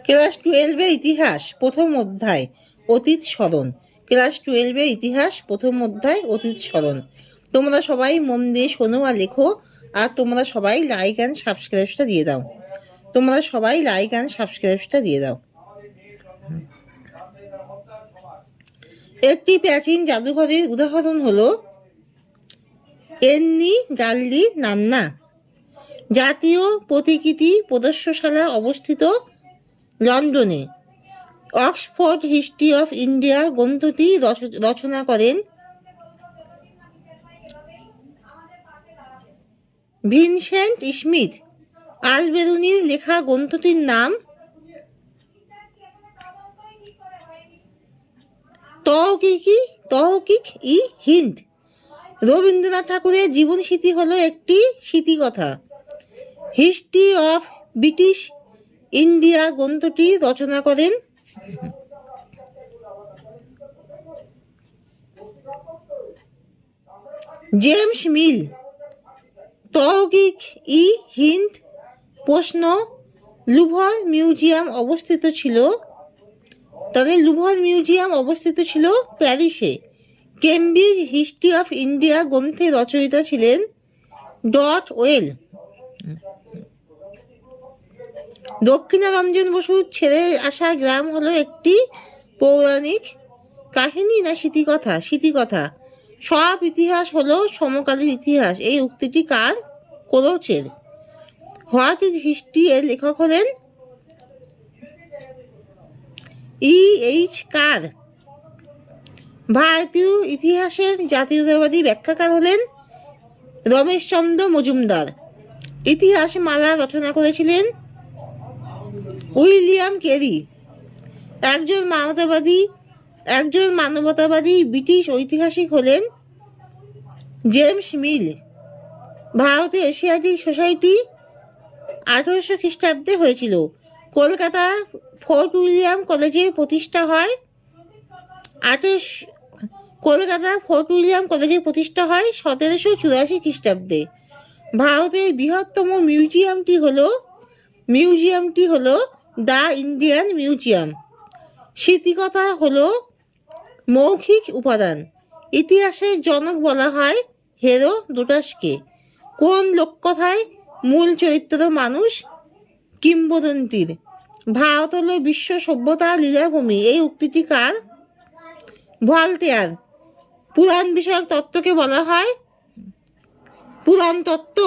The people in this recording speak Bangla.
ক্লাস 12-এ ইতিহাস প্রথম অধ্যায় অতীত স্মরণ। ক্লাস 12-এ ইতিহাস প্রথম অধ্যায় অতীত স্মরণ। তোমরা সবাই মন দিয়ে শোনো আর লেখো, আর তোমরা সবাই লাইক অ্যান্ড সাবস্ক্রাইবটা দিয়ে দাও। তোমরা সবাই লাইক অ্যান্ড সাবস্ক্রাইবটা দিয়ে দাও। একটি প্রাচীন জাদুঘরের উদাহরণ হলো এন্নি গাল্লি নান্না। জাতীয় প্রতিকৃতি প্রদর্শনশালা অবস্থিত লন্ডনে। অক্সফোর্ড হিস্ট্রি অফ ইন্ডিয়া গ্রন্থটি রচনা করেন ভিনসেন্ট স্মিথ। আলবেরুনির লেখা গ্রন্থটির নাম তহকিক ই হিন্দ। রবীন্দ্রনাথ ঠাকুরের জীবন স্মৃতি হলো একটি স্মৃতিকথা। হিস্ট্রি অফ ব্রিটিশ ইন্ডিয়া গ্রন্থটি রচনা করেন জেমস মিল। তহকিক ই হিন্দ প্রশ্ন লুভর মিউজিয়াম অবস্থিত ছিল প্যারিসে। কেমব্রিজ হিস্ট্রি অফ ইন্ডিয়া গ্রন্থের রচয়িতা ছিলেন ডট ওয়েল। দক্ষিণারঞ্জন বসুর ছেড়ে আসা গ্রাম হলো একটি পৌরাণিক কাহিনী না স্মৃতিকথা। সব ইতিহাস হলো সমকালীন ইতিহাস। এই উক্তিটি কার কোলোচের। হোয়াট ইজ হিস্ট্রি এর লেখক হলেন E.H. কার। ভারতীয় ইতিহাসের জাতীয়তাবাদী ব্যাখ্যাকার হলেন রমেশচন্দ্র মজুমদার। ইতিহাস মালা রচনা করেছিলেন উইলিয়াম কেরি। একজন মানবতাবাদী ব্রিটিশ ঐতিহাসিক হলেন জেমস মিল। ভারতে এশিয়াটিক সোসাইটি 1800 খ্রিস্টাব্দে হয়েছিল। কলকাতা ফোর্ট উইলিয়াম কলেজের প্রতিষ্ঠা হয় 1784 খ্রিস্টাব্দে। ভারতের বৃহত্তম মিউজিয়ামটি হলো দ্য ইন্ডিয়ান মিউজিয়াম। স্মৃতিকথা হলো মৌখিক উপাদান। ইতিহাসের জনক বলা হয় হেরোডোটাসকে। কোন লোককথায় মূল চরিত্র মানুষ? কিংবদন্তির। ভারত হলো বিশ্ব সভ্যতার লীলাভূমি। এই উক্তিটি কার? ভলতেয়ার। পুরাণ বিষয়ক তত্ত্বকে বলা হয় পুরাণ তত্ত্ব।